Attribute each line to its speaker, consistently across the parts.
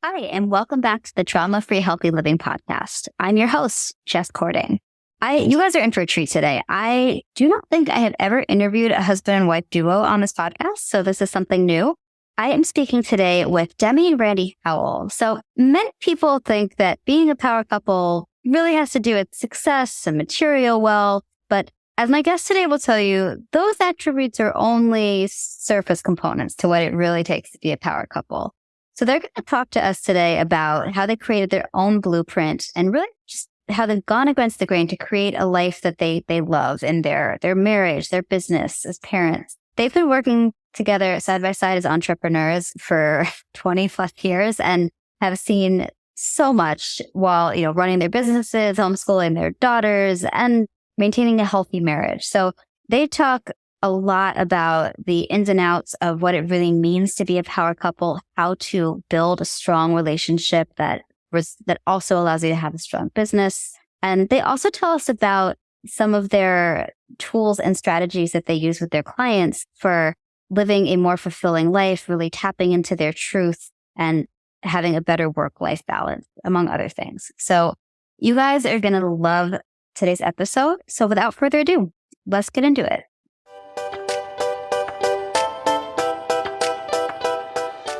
Speaker 1: Hi, and welcome back to the Trauma-Free Healthy Living podcast. I'm your host, Jess Cording. You guys are in for a treat today. I do not think I have ever interviewed a husband and wife duo on this podcast, so this is something new. I am speaking today with Demi and Randy Howell. So many people think that being a power couple really has to do with success and material wealth, but as my guest today will tell you, those attributes are only surface components to what it really takes to be a power couple. So they're going to talk to us today about how they created their own blueprint and really just how they've gone against the grain to create a life that they love in their marriage, their business, as parents. They've been working together side by side as entrepreneurs for 20 plus years and have seen so much while, running their businesses, homeschooling their daughters, and maintaining a healthy marriage. So they talk a lot about the ins and outs of what it really means to be a power couple, how to build a strong relationship that also allows you to have a strong business. And they also tell us about some of their tools and strategies that they use with their clients for living a more fulfilling life, really tapping into their truth and having a better work-life balance, among other things. So you guys are going to love today's episode. So without further ado, let's get into it.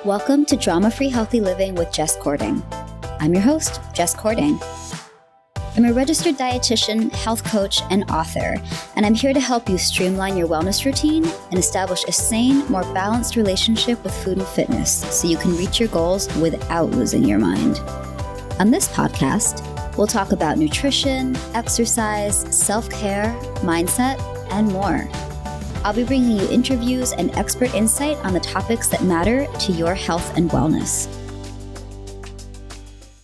Speaker 1: Welcome to Drama-Free Healthy Living with Jess Cording. I'm your host, Jess Cording. I'm a registered dietitian, health coach, and author, and I'm here to help you streamline your wellness routine and establish a sane, more balanced relationship with food and fitness so you can reach your goals without losing your mind. On this podcast, we'll talk about nutrition, exercise, self-care, mindset, and more. I'll be bringing you interviews and expert insight on the topics that matter to your health and wellness.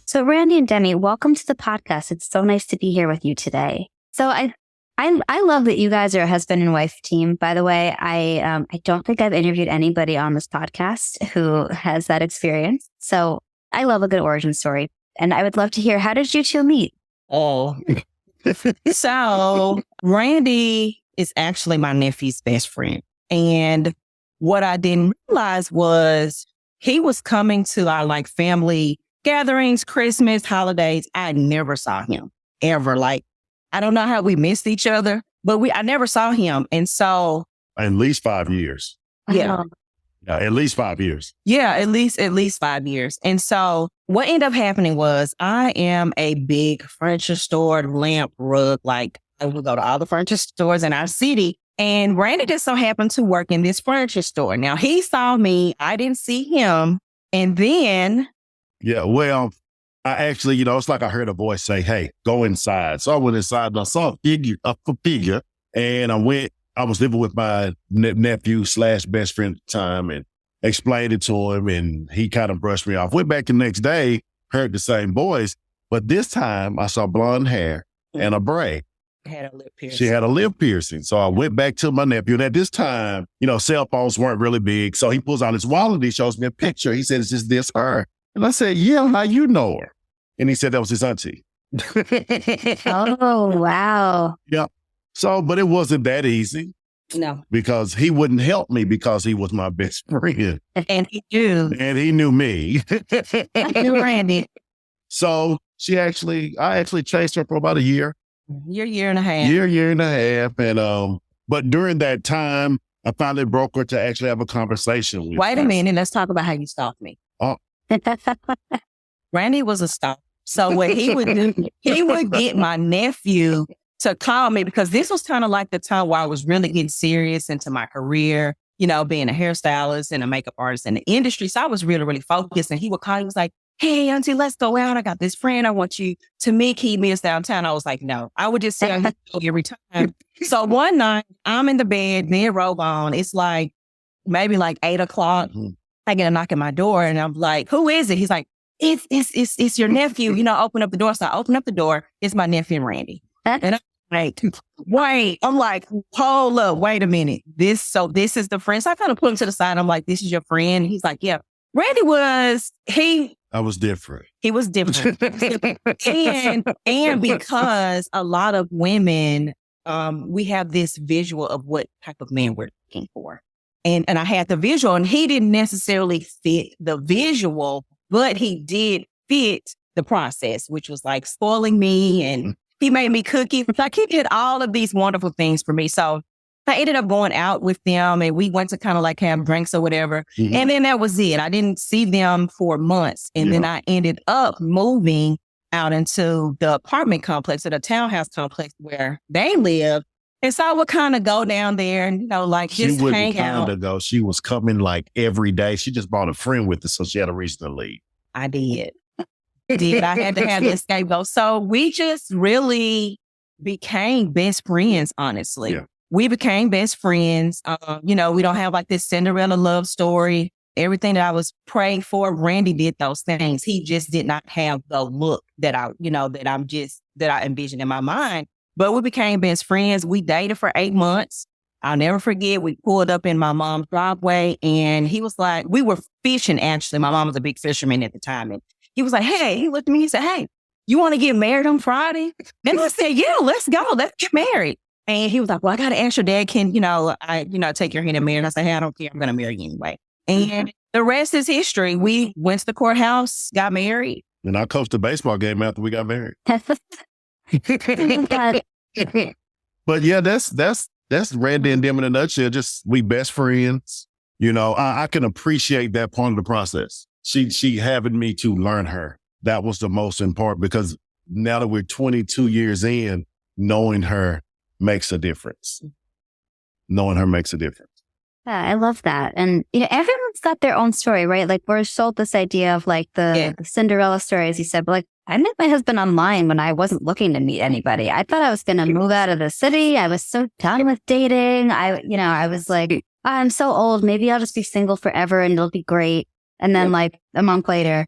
Speaker 1: So Randy and Demi, welcome to the podcast. It's so nice to be here with you today. So I love that you guys are a husband and wife team. By the way, I don't think I've interviewed anybody on this podcast who has that experience. So I love a good origin story. And I would love to hear, how did you two meet?
Speaker 2: Oh, so Randy is actually my nephew's best friend. And what I didn't realize was he was coming to our family gatherings, Christmas, holidays. I never saw him ever. I don't know how we missed each other, but I never saw him. And so
Speaker 3: at least 5 years.
Speaker 2: Yeah.
Speaker 3: Yeah, at least 5 years.
Speaker 2: Yeah, at least 5 years. And so what ended up happening was I am a big furniture store, lamp, rug. I would go to all the furniture stores in our city. And Randy just so happened to work in this furniture store. Now he saw me. I didn't see him. And then.
Speaker 3: Yeah, well, I actually, it's like I heard a voice say, hey, go inside. So I went inside and I saw a figure. And I was living with my nephew / best friend at the time and explained it to him. And he kind of brushed me off. Went back the next day, heard the same voice. But this time I saw blonde hair and a braid.
Speaker 2: Had a lip piercing.
Speaker 3: She had a lip piercing. So I went back to my nephew. And at this time, cell phones weren't really big. So he pulls out his wallet and he shows me a picture. He said, is this her? And I said, yeah, how you know her? And he said that was his auntie.
Speaker 1: Oh, wow.
Speaker 3: Yeah. So, but it wasn't that easy.
Speaker 2: No.
Speaker 3: Because he wouldn't help me because he was my best friend.
Speaker 2: And he knew.
Speaker 3: And he knew me.
Speaker 2: I knew Randy.
Speaker 3: So I actually chased her for about a year.
Speaker 2: Year and a half.
Speaker 3: Year and a half. And, but during that time, I finally broke her to actually have a conversation with
Speaker 2: Wait
Speaker 3: her.
Speaker 2: a minute. Let's talk about how you stalked me.
Speaker 3: Oh.
Speaker 2: Randy was a stalker. So what he would do, he would get my nephew to call me because this was kind of like the time where I was really getting serious into my career, being a hairstylist and a makeup artist in the industry. So I was really, really focused. And he would call. He was like, hey, auntie, let's go out. I got this friend. I want you to meet us downtown. I was like, no, I would just say every time. So one night I'm in the bed, near robe on. It's maybe 8 o'clock. Mm-hmm. I get a knock at my door and I'm like, who is it? He's like, it's your nephew, open up the door. So I open up the door. It's my nephew, Randy. And I'm like, wait, I'm like, hold up, wait a minute. This is the friend. So I kind of put him to the side. I'm like, this is your friend. He's like, yeah. Randy
Speaker 3: I was different.
Speaker 2: He was different. and because a lot of women, we have this visual of what type of man we're looking for. And I had the visual and he didn't necessarily fit the visual, but he did fit the process, which was like spoiling me, and he made me cookies. Like he did all of these wonderful things for me. So I ended up going out with them, and we went to kind of like have drinks or whatever.
Speaker 3: Mhm.
Speaker 2: And then that was it. I didn't see them for months. And then I ended up moving out into the apartment complex or the townhouse complex where they live. And so I would kind of go down there and, like
Speaker 3: She
Speaker 2: just
Speaker 3: wouldn't
Speaker 2: hang
Speaker 3: kind
Speaker 2: out.
Speaker 3: of go. She was coming like every day. She just brought a friend with her, so she had a reason to leave.
Speaker 2: I did. I had to have the scapegoat. So we just really became best friends, honestly.
Speaker 3: Yeah.
Speaker 2: We became best friends. We don't have like this Cinderella love story. Everything that I was praying for, Randy did those things. He just did not have the look that I envisioned in my mind. But we became best friends. We dated for 8 months. I'll never forget. We pulled up in my mom's driveway, and he was like, we were fishing, actually. My mom was a big fisherman at the time. And he was like, hey, he looked at me, he said, hey, you want to get married on Friday? And I said, yeah, let's go. Let's get married. And he was like, well, I got to ask your dad, can, take your hand in marriage? And I said, hey, I don't care. I'm going to marry you anyway. And the rest is history. We went to the courthouse, got married.
Speaker 3: And I coached a baseball game after we got married. But yeah, that's Randy and Demi in a nutshell. Just we best friends. I can appreciate that part of the process. She having me to learn her. That was the most important, because now that we're 22 years in, knowing her makes a difference. Knowing her makes a difference.
Speaker 1: Yeah, I love that. And, everyone's got their own story, right? Like we're sold this idea of like the Cinderella story, as you said, but like I met my husband online when I wasn't looking to meet anybody. I thought I was going to move out of the city. I was so done with dating. I was like, I'm so old. Maybe I'll just be single forever and it'll be great. And then like a month later,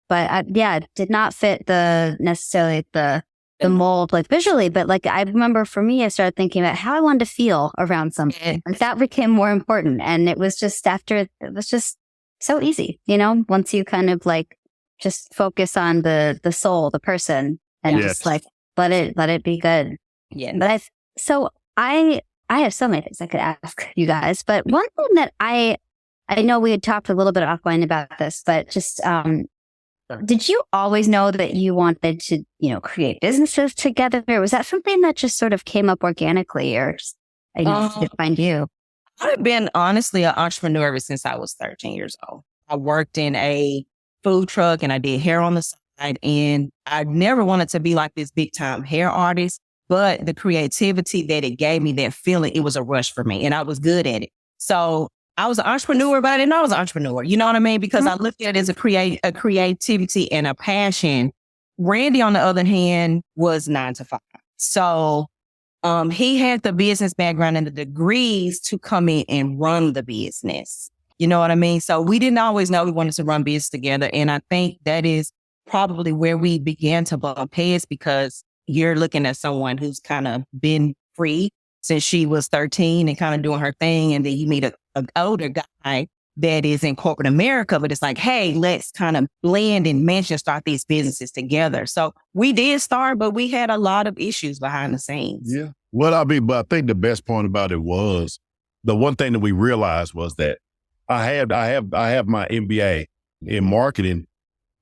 Speaker 1: but it did not fit necessarily the mold, like visually. But like, I remember for me, I started thinking about how I wanted to feel around something. Like that became more important. And it was just it was just so easy, once you kind of like just focus on the soul, the person, and just like, let it be good.
Speaker 2: Yeah.
Speaker 1: But I have so many things I could ask you guys, but one thing that I know we had talked a little bit offline about this, but just, did you always know that you wanted to, create businesses together? Or was that something that just sort of came up organically, or just, did find you?
Speaker 2: I've been honestly an entrepreneur ever since I was 13 years old. I worked in a food truck and I did hair on the side, and I never wanted to be like this big time hair artist, but the creativity that it gave me, that feeling, it was a rush for me and I was good at it. So I was an entrepreneur, but I didn't know I was an entrepreneur. You know what I mean? Because I looked at it as a creativity and a passion. Randy, on the other hand, was 9 to 5. So he had the business background and the degrees to come in and run the business. You know what I mean? So we didn't always know we wanted to run business together. And I think that is probably where we began to bump heads, because you're looking at someone who's kind of been free since she was 13 and kind of doing her thing. And then you meet an older guy that is in corporate America, but it's like, hey, let's kind of blend and mesh and start these businesses together. So we did start, but we had a lot of issues behind the scenes.
Speaker 3: Yeah. But I think the best part about it was the one thing that we realized was that I have my MBA in marketing,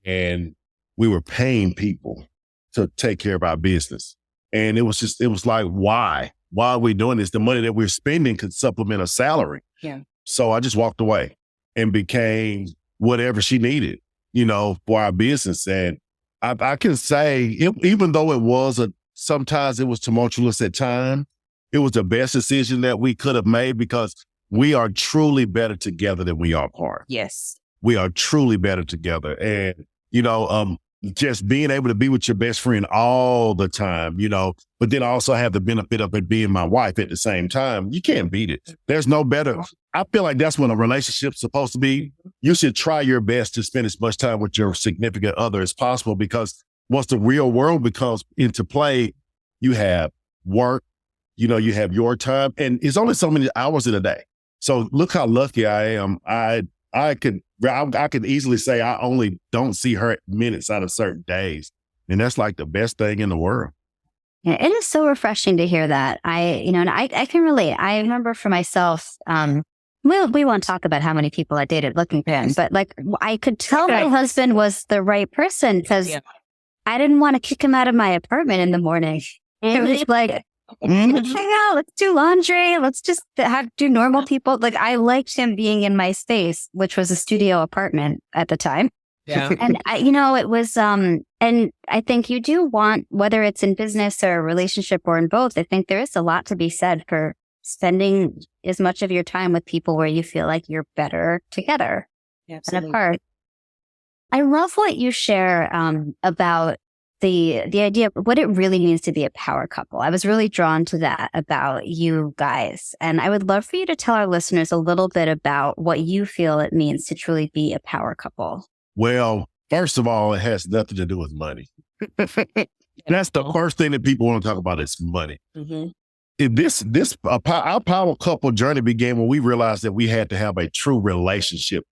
Speaker 3: and we were paying people to take care of our business. And it was like, why? Why are we doing this? The money that we're spending could supplement a salary.
Speaker 2: Yeah. So
Speaker 3: I just walked away and became whatever she needed, for our business. And I can say, even though sometimes it was tumultuous at times, it was the best decision that we could have made, because we are truly better together than we are apart.
Speaker 2: Yes.
Speaker 3: We are truly better together. And, just being able to be with your best friend all the time, but then also have the benefit of it being my wife at the same time. You can't beat it. There's no better. I feel like that's when a relationship's supposed to be. You should try your best to spend as much time with your significant other as possible, because once the real world becomes into play, you have work, you have your time, and it's only so many hours in a day. So look how lucky I am. I could easily say I only don't see her minutes out of certain days. And that's like the best thing in the world.
Speaker 1: Yeah, it is so refreshing to hear that. And I can relate. I remember for myself, we won't talk about how many people I dated looking for him, but like I could tell my husband was the right person because I didn't want to kick him out of my apartment in the morning. It was like, let's hang out, let's do laundry, let's just do normal people. Like I liked him being in my space, which was a studio apartment at the time.
Speaker 2: Yeah.
Speaker 1: And it was, and I think you do want, whether it's in business or a relationship or in both, I think there is a lot to be said for spending as much of your time with people where you feel like you're better together than apart. I love what you share about the idea of what it really means to be a power couple. I was really drawn to that about you guys. And I would love for you to tell our listeners a little bit about what you feel it means to truly be a power couple.
Speaker 3: Well, first of all, it has nothing to do with money. That's the first thing that people want to talk about is money.
Speaker 2: Mm-hmm.
Speaker 3: Our power couple journey began when we realized that we had to have a true relationship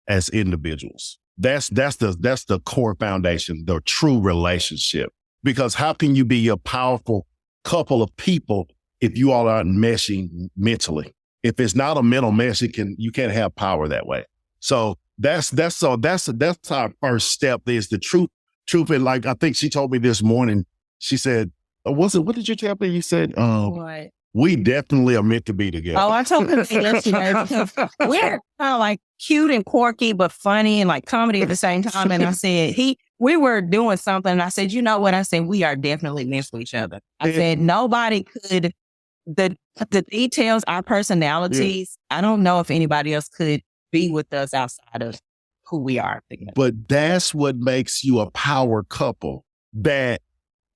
Speaker 3: as individuals. That's the core foundation, the true relationship. Because how can you be a powerful couple of people if you all aren't meshing mentally? If it's not a mental mesh, you can't have power that way. So that's our first step is the truth. And like, I think she told me this morning, she said, what did you tell me? You said,
Speaker 2: what?
Speaker 3: We definitely are meant to be together.
Speaker 2: Oh, I told her yesterday because we're kind of like cute and quirky, but funny and like comedy at the same time. And I said, we were doing something. And I said, you know what? I said, we are definitely meant for each other. I said, nobody could, the details, our personalities, I don't know if anybody else could be with us outside of who we are together.
Speaker 3: But that's what makes you a power couple, that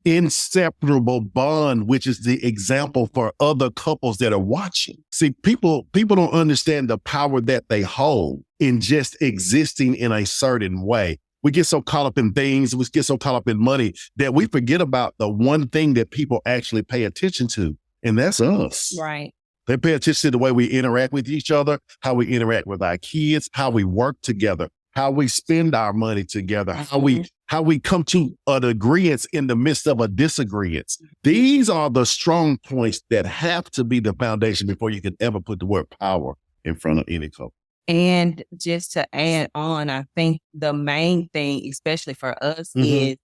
Speaker 3: inseparable bond, which is the example for other couples that are watching. See, people don't understand the power that they hold in just existing in a certain way. We get so caught up in things, we get so caught up in money that we forget about the one thing that people actually pay attention to, and that's us.
Speaker 2: Right.
Speaker 3: They pay attention to the way we interact with each other, how we interact with our kids, how we work together, how we spend our money together, how we come to an agreement in the midst of a disagreement. These are the strong points that have to be the foundation before you can ever put the word power in front of any couple.
Speaker 2: And just to add on, I think the main thing, especially for us, is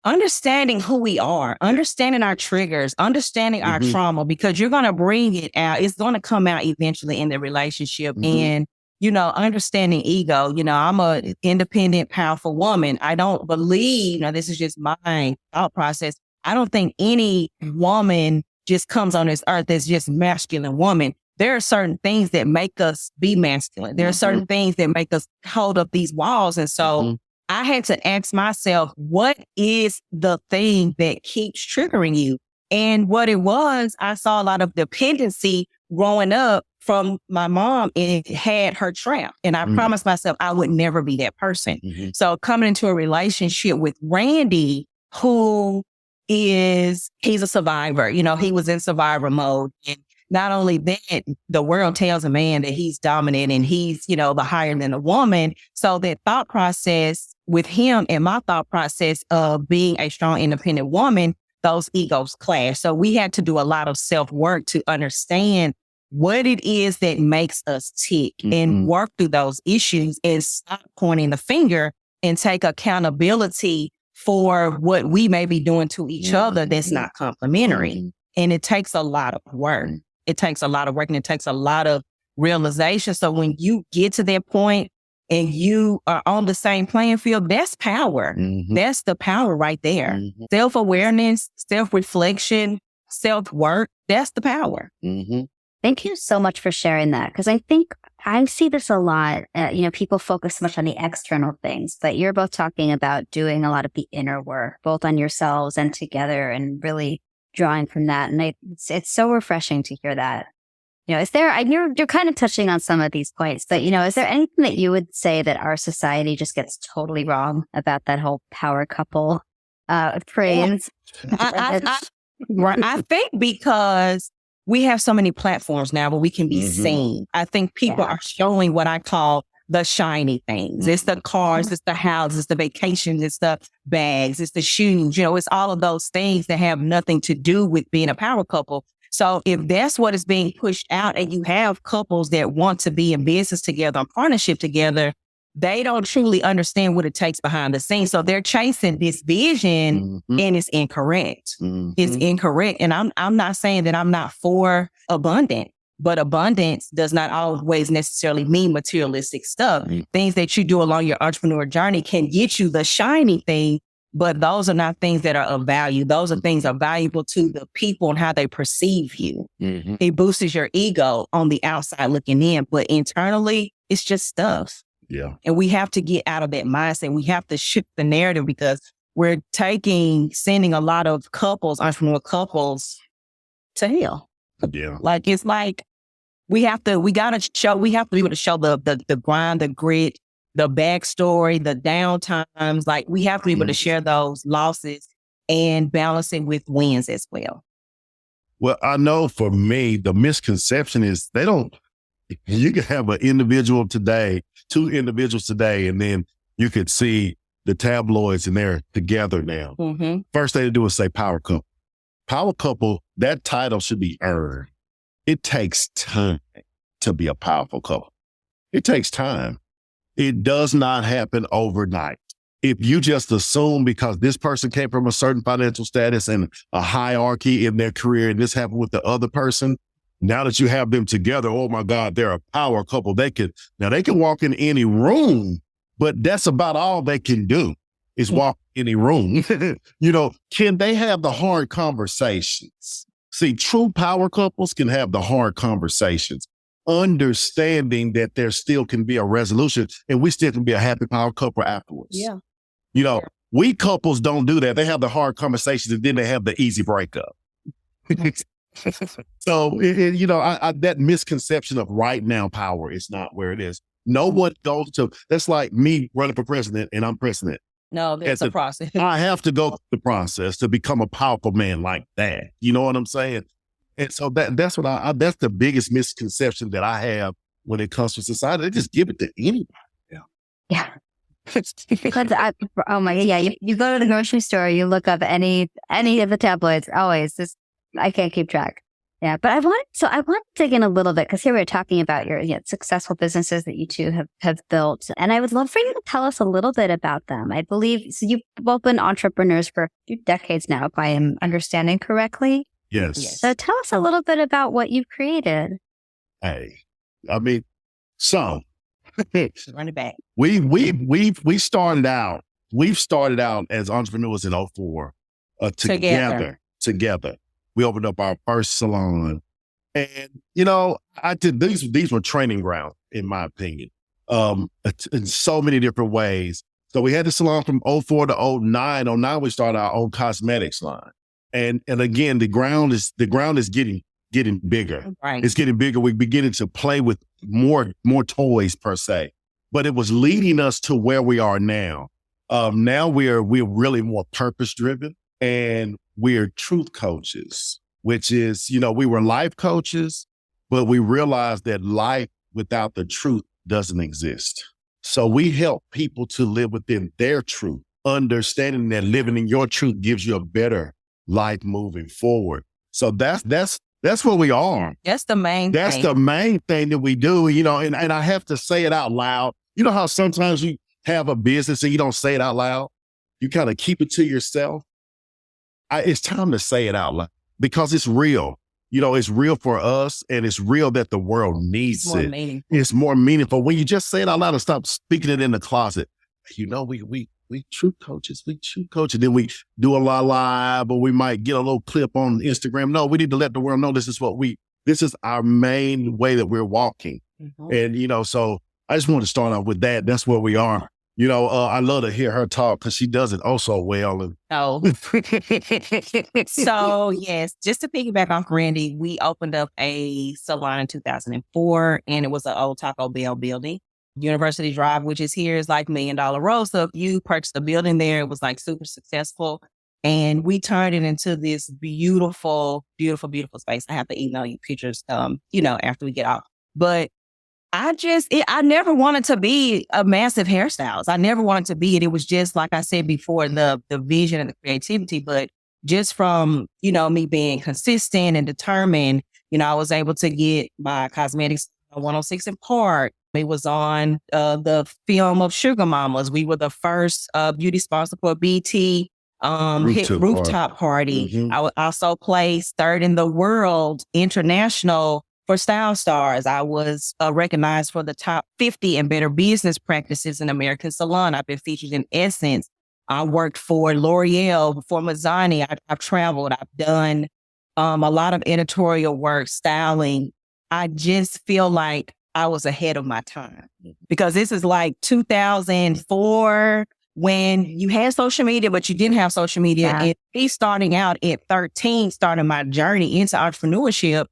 Speaker 2: understanding who we are, understanding our triggers, understanding our trauma, because you're going to bring it out. It's going to come out eventually in the relationship. And understanding ego. I'm an independent, powerful woman. I don't believe, now this is just my thought process. I don't think any woman just comes on this earth as just masculine woman. There are certain things that make us be masculine. There are certain things that make us hold up these walls. And so I had to ask myself, what is the thing that keeps triggering you? And what it was, I saw a lot of dependency growing up from my mom, and it had her trapped. And I promised myself I would never be that person. So coming into a relationship with Randy, he's a survivor. He was in survivor mode. And not only that, the world tells a man that he's dominant and he's, the higher than a woman. So that thought process with him and my thought process of being a strong, independent woman, those egos clash. So we had to do a lot of self-work to understand what it is that makes us tick and work through those issues and stop pointing the finger and take accountability for what we may be doing to each other that's not complimentary. And it takes a lot of work. It takes a lot of work and it takes a lot of realization. So when you get to that point and you are on the same playing field, that's power. That's the power right there. Self-awareness, self-reflection, self-work, that's the power.
Speaker 1: Thank you so much for sharing that. Because I think I see this a lot. People focus so much on the external things, but you're both talking about doing a lot of the inner work, both on yourselves and together, and really drawing from that. And it's so refreshing to hear that. Is there, you're kind of touching on some of these points, but, is there anything that you would say that our society just gets totally wrong about that whole power couple phrase?
Speaker 2: I think because we have so many platforms now where we can be seen. I think people are showing what I call the shiny things. It's the cars, it's the houses, it's the vacations, it's the bags, it's the shoes. It's all of those things that have nothing to do with being a power couple. So if that's what is being pushed out and you have couples that want to be in business together, in partnership together, they don't truly understand what it takes behind the scenes. So they're chasing this vision and it's incorrect. It's incorrect. And I'm not saying that I'm not for abundant, but abundance does not always necessarily mean materialistic stuff. Things that you do along your entrepreneur journey can get you the shiny thing, but those are not things that are of value. Those are things that are valuable to the people and how they perceive you. It boosts your ego on the outside looking in, but internally, it's just stuff.
Speaker 3: Yeah.
Speaker 2: And we have to get out of that mindset. We have to shift the narrative because we're sending a lot of entrepreneur couples to hell.
Speaker 3: Yeah.
Speaker 2: Like, it's like, we have to be able to show the grind, the grit, the backstory, the downtimes. Like, we have to be able to share those losses and balance it with wins as well.
Speaker 3: Well, I know for me, the misconception is you can have an individual today, two individuals today, and then you could see the tabloids and they're together now. First thing to do is say power couple. Power couple, that title should be earned. It takes time to be a powerful couple. It takes time. It does not happen overnight. If you just assume because this person came from a certain financial status and a hierarchy in their career, and this happened with the other person, now that you have them together, oh my God, they're a power couple. They can walk in any room, but that's about all they can do is walk in any room. Can they have the hard conversations? See, true power couples can have the hard conversations, understanding that there still can be a resolution and we still can be a happy power couple afterwards.
Speaker 2: Yeah.
Speaker 3: We couples don't do that. They have the hard conversations and then they have the easy breakup. So, that misconception of right now power is not where it is. No one goes to, that's like me running for president and I'm president.
Speaker 2: No, there's a process.
Speaker 3: I have to go through the process to become a powerful man like that. You know what I'm saying? And so that's that's the biggest misconception that I have when it comes to society. They just give it to anybody.
Speaker 1: Yeah. Because oh my God, yeah. You go to the grocery store, you look up any of the tabloids, always just, I can't keep track. Yeah. But I want to dig in a little bit because here we're talking about your successful businesses that you two have built. And I would love for you to tell us a little bit about them. I believe, so you've both been entrepreneurs for a few decades now, if I am understanding correctly.
Speaker 3: Yes.
Speaker 1: So tell us a little bit about what you've created.
Speaker 3: Hey, I mean, so
Speaker 2: run it back.
Speaker 3: We've started out as entrepreneurs in 2004 together. We opened up our first salon, and I did these were training grounds in my opinion, in so many different ways. So we had the salon from 2004 to 2009. 2009 we started our own cosmetics line, and again the ground is getting bigger.
Speaker 2: Right.
Speaker 3: It's getting bigger. We're beginning to play with more toys per se, but it was leading us to where we are now. Now we're really more purpose driven, and we're truth coaches, which is, we were life coaches, but we realized that life without the truth doesn't exist. So we help people to live within their truth, understanding that living in your truth gives you a better life moving forward. So that's where we are.
Speaker 2: That's the main
Speaker 3: That's
Speaker 2: thing.
Speaker 3: the main thing that we do, and I have to say it out loud. You know how sometimes you have a business and you don't say it out loud? You kind of keep it to yourself. It's time to say it out loud because it's real. It's real for us and it's real that the world needs it. It's more meaningful. When you just say it out loud and stop speaking it in the closet, we truth coaches, then we do a lot live, or we might get a little clip on Instagram. No, we need to let the world know this is our main way that we're walking. And, so I just want to start off with that. That's where we are. I love to hear her talk because she does it oh so well.
Speaker 2: So yes, just to piggyback off Randy, we opened up a salon in 2004 and it was an old Taco Bell building. University Drive, which is here, is like $1 Million Road. So if you purchased a building there, it was like super successful. And we turned it into this beautiful, beautiful, beautiful space. I have to email you pictures, after we get off. But I never wanted to be a massive hairstylist. I never wanted to be it. It was just, like I said before, the vision and the creativity. But just from, me being consistent and determined, I was able to get my cosmetics 106 in Park. It was on the film of Sugar Mamas. We were the first beauty sponsor for BT hit rooftop party.
Speaker 3: Mm-hmm.
Speaker 2: I also placed third in the world international for Style Stars. I was recognized for the top 50 and better business practices in American Salon. I've been featured in Essence. I worked for L'Oreal, for Mazzani. I've traveled. I've done a lot of editorial work, styling. I just feel like I was ahead of my time because this is like 2004 when you had social media, but you didn't have social media.
Speaker 1: Yeah.
Speaker 2: And me starting out at 13, starting my journey into entrepreneurship,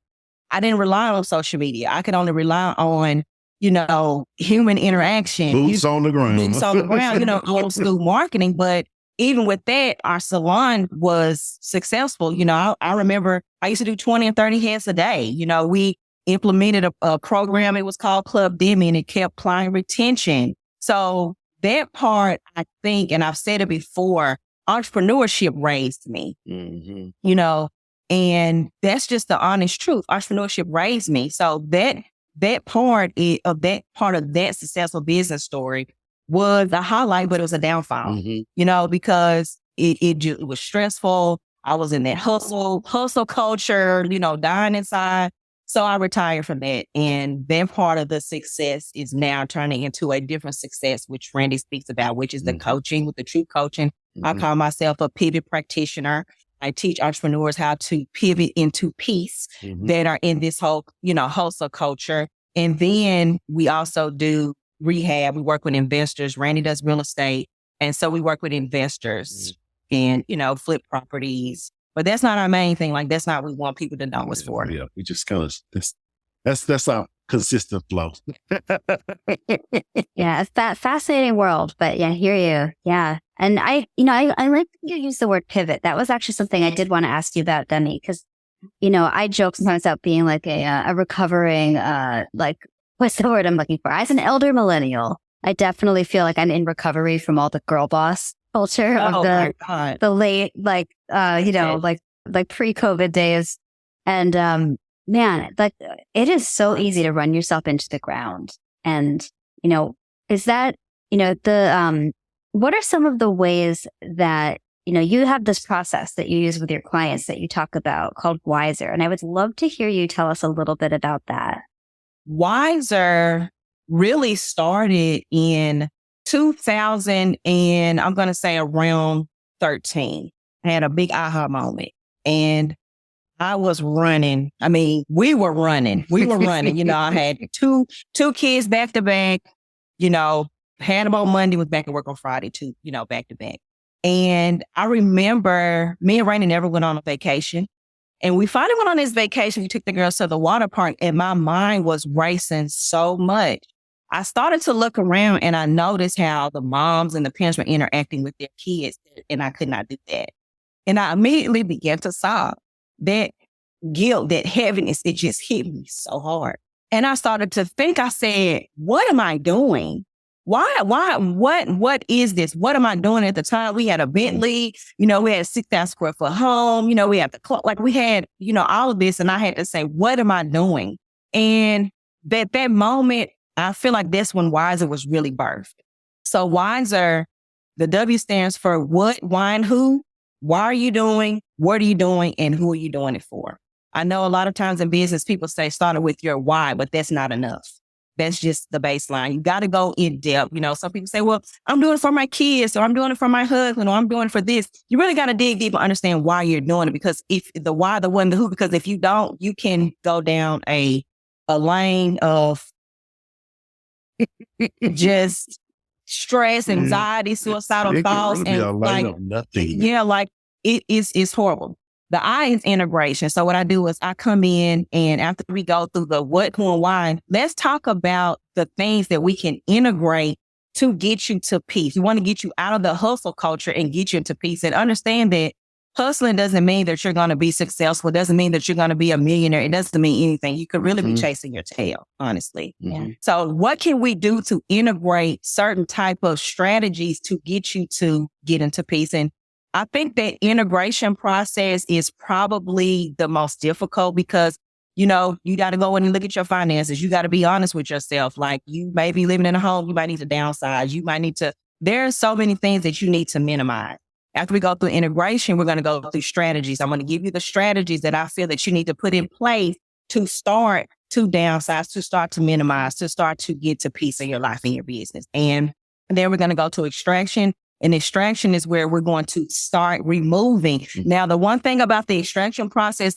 Speaker 2: I didn't rely on social media. I could only rely on, human interaction.
Speaker 3: Boots on the ground.
Speaker 2: Boots on the ground, old school marketing. But even with that, our salon was successful. I remember I used to do 20 and 30 heads a day. We implemented a program. It was called Club Demi, and it kept client retention. So that part, I think, and I've said it before, entrepreneurship raised me, and that's just the honest truth. Entrepreneurship raised me. So that part of that successful business story was a highlight, but it was a downfall, because it was stressful. I was in that hustle culture, dying inside. So I retired from that. And that part of the success is now turning into a different success, which Randy speaks about, which is the coaching, with the true coaching. I call myself a pivot practitioner. I teach entrepreneurs how to pivot into peace that are in this whole, hustle culture. And then we also do rehab. We work with investors. Randy does real estate. And so we work with investors and, flip properties. But that's not our main thing. Like, that's not what we want people to know us for.
Speaker 3: Yeah, we just kind of, that's our consistent flow.
Speaker 1: Yeah, it's that fascinating world. But yeah, I hear you. Yeah. And I like you use the word pivot. That was actually something I did want to ask you about, Demi, because, I joke sometimes about being like a recovering, what's the word I'm looking for? As an elder millennial, I definitely feel like I'm in recovery from all the girl boss culture of the late, pre-COVID days. And, man, it is so easy to run yourself into the ground. And, is that, what are some of the ways that, you have this process that you use with your clients that you talk about called Wiser. And I would love to hear you tell us a little bit about that.
Speaker 2: Wiser really started in 2000 and I'm going to say around 13. I had a big aha moment and I was running. I mean, we were running. I had two kids back to back, had them on Monday, was back at work on Friday too, back to back. And I remember me and Randy never went on a vacation. And we finally went on this vacation. We took the girls to the water park and my mind was racing so much. I started to look around and I noticed how the moms and the parents were interacting with their kids and I could not do that. And I immediately began to sob. That guilt, that heaviness, it just hit me so hard. And I started to think, I said, what am I doing? What is this? What am I doing at the time? We had a Bentley, we had a 6,000 square foot home, we had the clock, we had, all of this. And I had to say, what am I doing? And that moment, I feel like that's when Wiser was really birthed. So Wiser, the W stands for what, why, and who. Why are you doing? What are you doing? And who are you doing it for? I know a lot of times in business, people say start with your why, but that's not enough. That's just the baseline. You got to go in depth. Some people say, well, I'm doing it for my kids, or I'm doing it for my husband, or I'm doing it for this. You really got to dig deep and understand why you're doing it. Because if the why, the when, the who, because if you don't, you can go down a lane of just stress, anxiety, suicidal thoughts. And it's horrible. The I is integration. So what I do is I come in and after we go through the what, who, and why, let's talk about the things that we can integrate to get you to peace. We want to get you out of the hustle culture and get you into peace, and understand that hustling doesn't mean that you're going to be successful. It doesn't mean that you're going to be a millionaire. It doesn't mean anything. You could really be chasing your tail, honestly.
Speaker 1: Yeah.
Speaker 2: So what can we do to integrate certain type of strategies to get you to get into peace? And I think that integration process is probably the most difficult because, you got to go in and look at your finances. You got to be honest with yourself. Like, you may be living in a home, you might need to downsize. There are so many things that you need to minimize. After we go through integration, we're going to go through strategies. I'm going to give you the strategies that I feel that you need to put in place to start to downsize, to start to minimize, to start to get to peace in your life and your business. And then we're going to go to extraction. And extraction is where we're going to start removing. Now, the one thing about the extraction process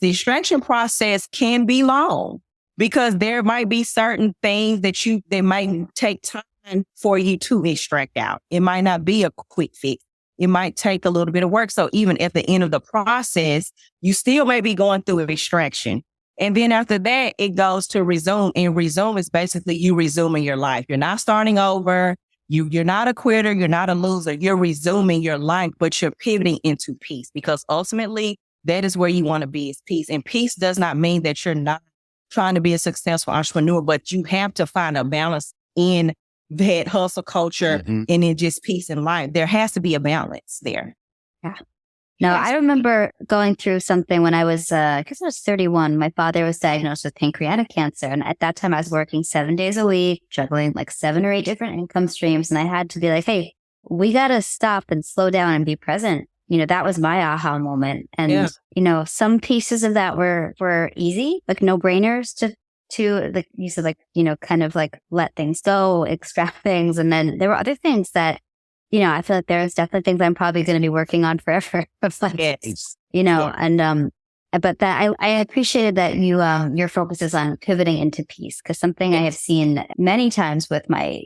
Speaker 2: can be long because there might be certain things that might take time for you to extract out. It might not be a quick fix. It might take a little bit of work. So even at the end of the process, you still may be going through an extraction. And then after that, it goes to resume. And resume is basically you resuming your life. You're not starting over. You're not a quitter. You're not a loser. You're resuming your life, but you're pivoting into peace because ultimately that is where you want to be, is peace. And peace does not mean that you're not trying to be a successful entrepreneur, but you have to find a balance in that hustle culture and in just peace in life. There has to be a balance there.
Speaker 1: Yeah. No, I remember going through something when I was, I guess I was 31. My father was diagnosed with pancreatic cancer. And at that time I was working 7 days a week, juggling like 7 or 8 different income streams. And I had to be like, hey, we got to stop and slow down and be present. That was my aha moment. And, some pieces of that were easy, like no brainers to like you said, like, kind of like let things go, extract things. And then there were other things that, I feel like there's definitely things I'm probably going to be working on forever.
Speaker 2: Yes.
Speaker 1: And, but that I appreciated that your focus is on pivoting into peace, because something I have seen many times with my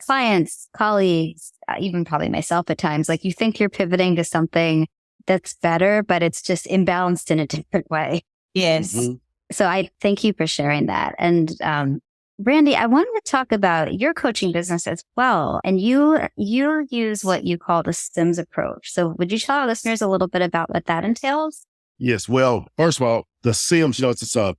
Speaker 1: clients, colleagues, even probably myself at times, like you think you're pivoting to something that's better, but it's just imbalanced in a different way.
Speaker 2: Yes.
Speaker 3: Mm-hmm.
Speaker 1: So I thank you for sharing that. And, Randy, I wanted to talk about your coaching business as well. And you use what you call the SIMS approach. So would you tell our listeners a little bit about what that entails?
Speaker 3: Yes. Well, first of all, the SIMS, it's a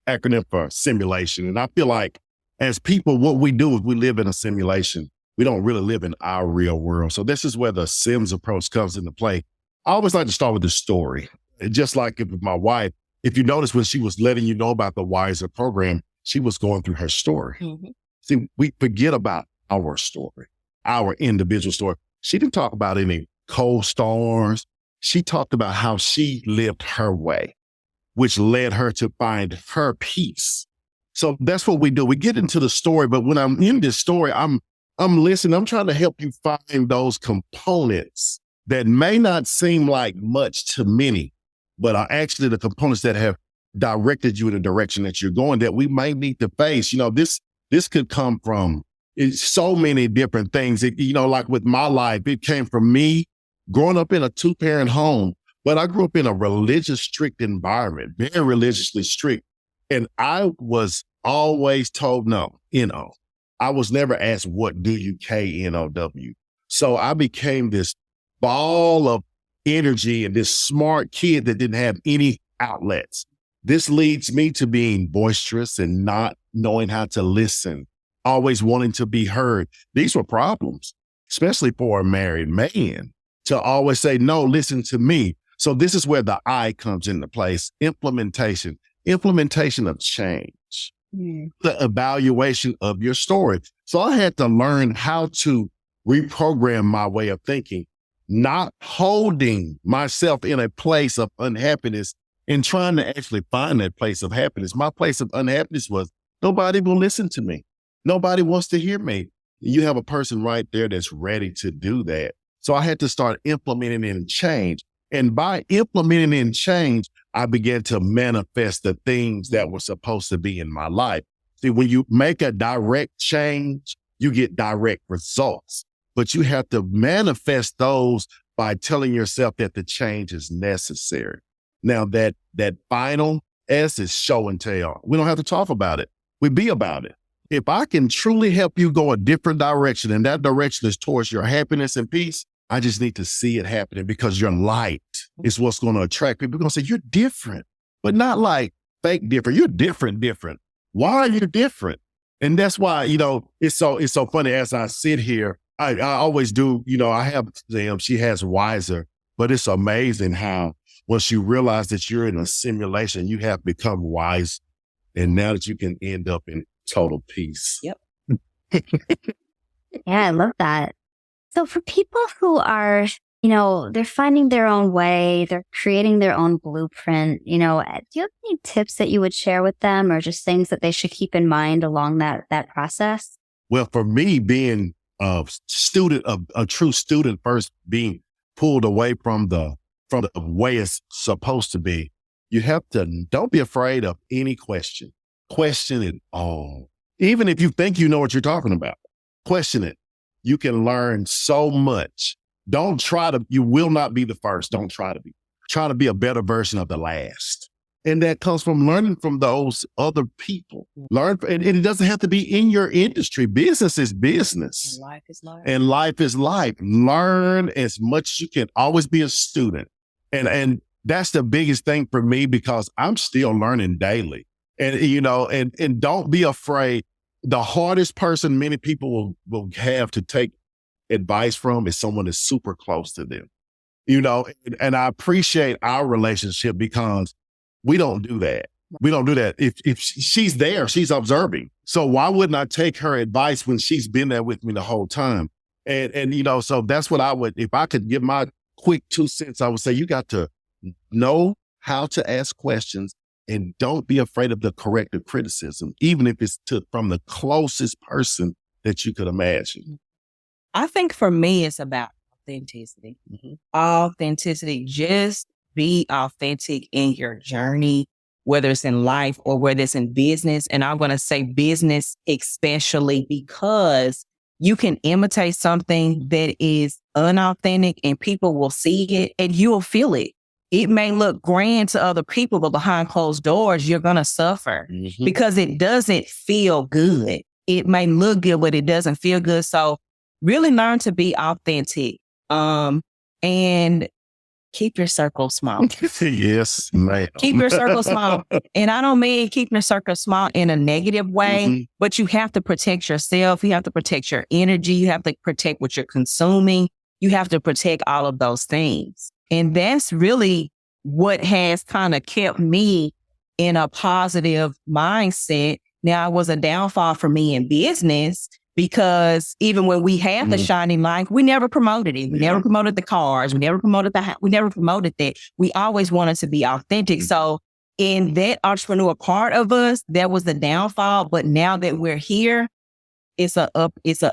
Speaker 3: acronym for simulation. And I feel like as people, what we do is we live in a simulation. We don't really live in our real world. So this is where the SIMS approach comes into play. I always like to start with the story. Just like with my wife, if you notice when she was letting you know about the Wiser program, she was going through her story. Mm-hmm. See, we forget about our story, our individual story. She didn't talk about any cold storms. She talked about how she lived her way, which led her to find her peace. So that's what we do. We get into the story, but when I'm in this story, I'm listening. I'm trying to help you find those components that may not seem like much to many, but are actually the components that have directed you in the direction that you're going, that we may need to face. This could come from so many different things. Like with my life, it came from me growing up in a 2-parent home, but I grew up in a religious, strict environment, very religiously strict. And I was always told no, I was never asked, what do you KNOW? So I became this ball of energy and this smart kid that didn't have any outlets. This leads me to being boisterous and not knowing how to listen, always wanting to be heard. These were problems, especially for a married man, to always say, no, listen to me. So this is where the I comes into place. Implementation of change, the evaluation of your story. So I had to learn how to reprogram my way of thinking, not holding myself in a place of unhappiness and trying to actually find that place of happiness. My place of unhappiness was nobody will listen to me. Nobody wants to hear me. You have a person right there that's ready to do that. So I had to start implementing in change. And by implementing in change, I began to manifest the things that were supposed to be in my life. See, when you make a direct change, you get direct results, but you have to manifest those by telling yourself that the change is necessary. Now that final S is show and tell. We don't have to talk about it. We be about it. If I can truly help you go a different direction, and that direction is towards your happiness and peace, I just need to see it happening, because your light is what's going to attract people. They're going to say, you're different, but not like fake different. You're different. Why are you different? And that's why, it's so funny as I sit here, I always do, I have them, she has Wiser, But it's amazing how once you realize that you're in a simulation, you have become wise. And now that you can end up in total peace.
Speaker 2: Yep.
Speaker 1: Yeah, I love that. So for people who are, they're finding their own way, they're creating their own blueprint, do you have any tips that you would share with them or just things that they should keep in mind along that process?
Speaker 3: Well, for me, being a student, a true student first, being pulled away from the way it's supposed to be, you have to, don't be afraid of any question. Question it all. Even if you think you know what you're talking about, question it. You can learn so much. You will not be the first. Don't try to be. Try to be a better version of the last. And that comes from learning from those other people. And it doesn't have to be in your industry. Business is business.
Speaker 2: And life is life.
Speaker 3: And life is life. Learn as much as you can. Always be a student. And that's the biggest thing for me because I'm still learning daily. And, and don't be afraid. The hardest person many people will have to take advice from is someone that's super close to them, and I appreciate our relationship because we don't do that. We don't do that. If she's there, she's observing. So why wouldn't I take her advice when she's been there with me the whole time? And so that's what I would, if I could give my quick 2 cents, I would say you got to know how to ask questions. And don't be afraid of the corrective criticism, even if it's from the closest person that you could imagine.
Speaker 2: I think for me, it's about authenticity. Mm-hmm. Authenticity. Just be authentic in your journey, whether it's in life or whether it's in business. And I'm going to say business especially because you can imitate something that is unauthentic and people will see it and you'll feel it. It may look grand to other people, but behind closed doors, you're going to suffer because it doesn't feel good. It may look good, but it doesn't feel good. So really learn to be authentic and keep your circle small.
Speaker 3: Yes, ma'am.
Speaker 2: Keep your circle small. And I don't mean keeping your circle small in a negative way, but you have to protect yourself. You have to protect your energy. You have to protect what you're consuming. You have to protect all of those things. And that's really what has kind of kept me in a positive mindset. Now, it was a downfall for me in business because even when we had the shining light, we never promoted it. We never promoted the cars. We never promoted we never promoted that. We always wanted to be authentic. So in that entrepreneur part of us, that was the downfall. But now that we're here, it's a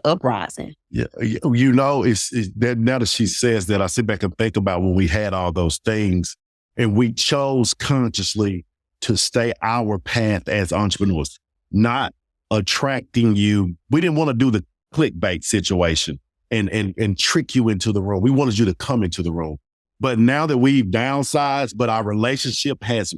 Speaker 2: uprising.
Speaker 3: Yeah. It's that now that she says that, I sit back and think about when we had all those things and we chose consciously to stay our path as entrepreneurs, not attracting you. We didn't want to do the clickbait situation and trick you into the room. We wanted you to come into the room. But now that we've downsized, but our relationship has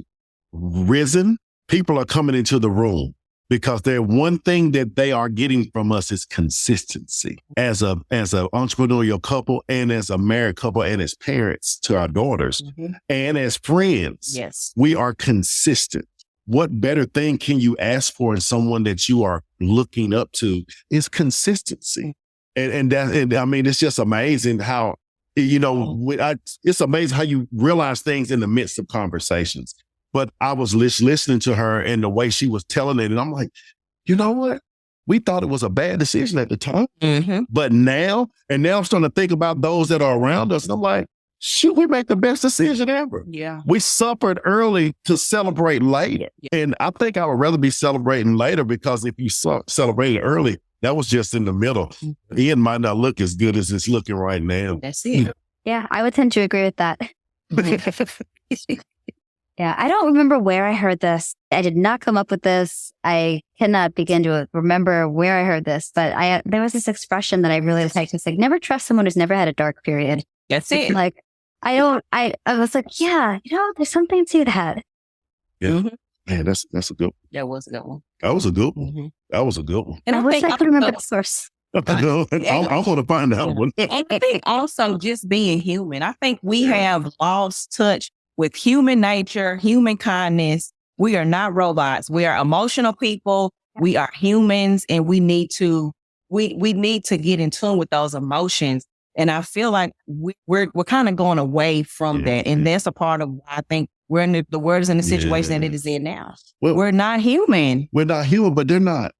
Speaker 3: risen, people are coming into the room. Because one thing that they are getting from us is consistency as a entrepreneurial couple and as a married couple and as parents to our daughters and as friends.
Speaker 2: Yes, we
Speaker 3: we are consistent. What better thing can you ask for in someone that you are looking up to is consistency. And I mean, it's just amazing how, it's amazing how you realize things in the midst of conversations. But I was listening to her and the way she was telling it. And I'm like, you know what? We thought it was a bad decision at the time. But now I'm starting to think about those that are around us. And I'm like, shoot, we make the best decision ever.
Speaker 2: Yeah.
Speaker 3: We suffered early to celebrate late. Yeah. And I think I would rather be celebrating later because if you celebrated early, that was just in the middle. It might not look as good as it's looking right now.
Speaker 2: That's it.
Speaker 1: Yeah, I would tend to agree with that. Yeah, I don't remember where I heard this. I did not come up with this. I cannot begin to remember where I heard this, but there was this expression that I really liked. It's like, never trust someone who's never had a dark period.
Speaker 2: That's it.
Speaker 1: Like, I was like, yeah, there's something to that.
Speaker 3: Yeah. Man, that's a good one.
Speaker 2: That was a good one.
Speaker 3: That was a good one. That was a good one.
Speaker 1: And I wish I could remember the source.
Speaker 3: I'm going to find that one.
Speaker 2: I think also just being human. I think we have lost touch with human nature, human kindness. We are not robots. We are emotional people. We are humans, and we need to get in tune with those emotions. And I feel like we're kind of going away from that. And that's a part of why I think we're in the world is in the situation that it is in now.
Speaker 3: Well,
Speaker 2: we're not human.
Speaker 3: We're not human, but they're not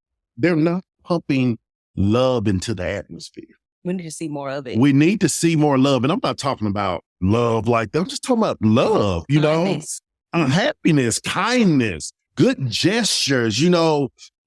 Speaker 3: pumping love into the atmosphere.
Speaker 2: We need to see more of it.
Speaker 3: We need to see more love. And I'm not talking about love like that. I'm just talking about love, happiness, kindness, good gestures,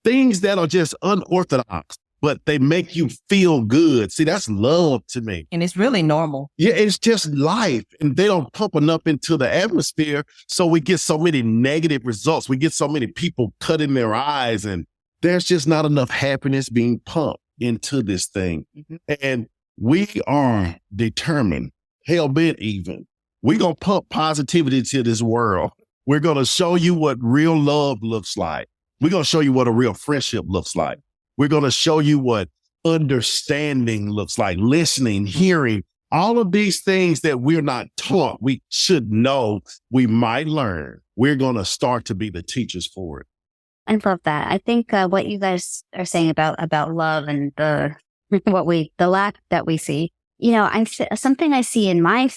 Speaker 3: things that are just unorthodox, but they make you feel good. See, that's love to me.
Speaker 2: And it's really normal.
Speaker 3: Yeah, it's just life. And they don't pump enough into the atmosphere. So we get so many negative results. We get so many people cutting their eyes, and there's just not enough happiness being pumped into this thing. Mm-hmm. And we are determined, hell-bent even. We're going to pump positivity to this world. We're going to show you what real love looks like. We're going to show you what a real friendship looks like. We're going to show you what understanding looks like, listening, hearing, all of these things that we're not taught. We should know, we might learn. We're going to start to be the teachers for it.
Speaker 1: I love that. I think what you guys are saying about love and the lack that we see, something I see in my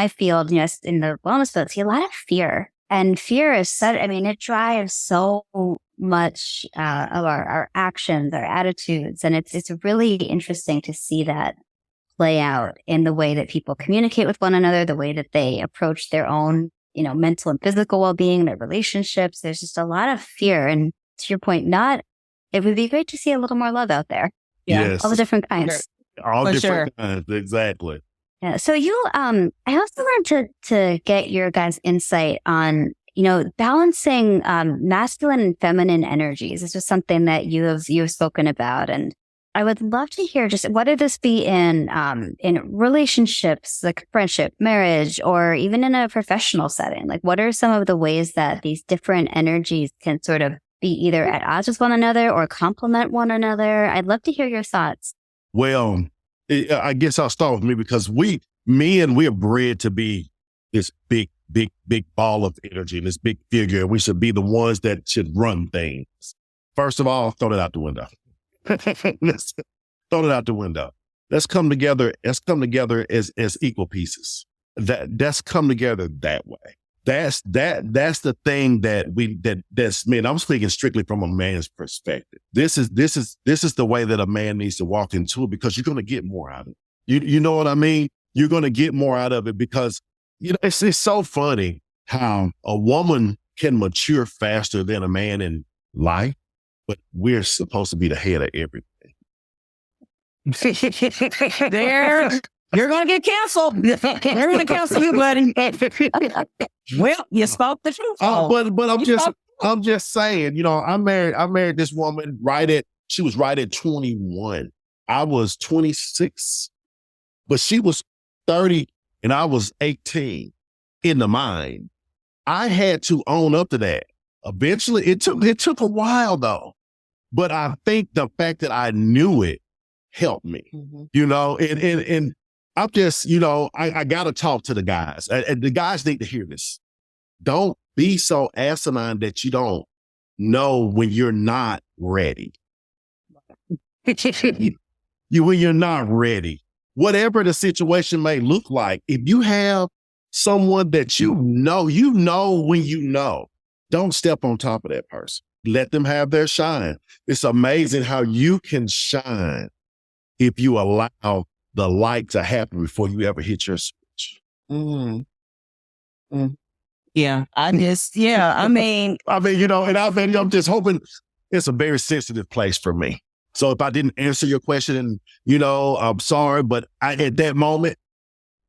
Speaker 1: field, in the wellness field, I see a lot of fear. And fear is it drives so much of our actions, our attitudes. And it's really interesting to see that play out in the way that people communicate with one another, the way that they approach their own, mental and physical well-being, their relationships. There's just a lot of fear. And to your point, it would be great to see a little more love out there.
Speaker 3: Yeah. Yes.
Speaker 1: All the different kinds.
Speaker 3: All different kinds. Exactly.
Speaker 1: Yeah. So I also wanted to get your guys' insight on, balancing masculine and feminine energies. This is something that you've spoken about, and I would love to hear just whether this be in relationships, like friendship, marriage, or even in a professional setting. Like, what are some of the ways that these different energies can sort of be either at odds with one another or complement one another? I'd love to hear your thoughts.
Speaker 3: Well, I guess I'll start with me because we're bred to be this big ball of energy, this big figure. We should be the ones that should run things. First of all, throw it out the window. Let's throw it out the window. Let's come together. Let's come together as equal pieces. That's come together that way. That's the thing that's men. I'm speaking strictly from a man's perspective. This is the way that a man needs to walk into it, because you're going to get more out of it. You know what I mean? You're going to get more out of it because it's so funny how a woman can mature faster than a man in life, but we're supposed to be the head of everything.
Speaker 2: You're going to get canceled. They're going to cancel you, buddy. Well, you spoke the truth.
Speaker 3: But I'm just saying, I married this woman she was right at 21. I was 26, but she was 30 and I was 18 in the mind. I had to own up to that. Eventually, it took a while though, but I think the fact that I knew it helped me, and I'm just, I got to talk to the guys. And the guys need to hear this. Don't be so asinine that you don't know when you're not ready. When you're not ready, whatever the situation may look like, if you have someone that when don't step on top of that person. Let them have their shine. It's amazing how you can shine if you allow the light to happen before you ever hit your switch.
Speaker 2: Mm. Mm. Yeah, I'm just hoping it's a very sensitive place for me. So if I didn't answer your question, I'm sorry, but at that moment,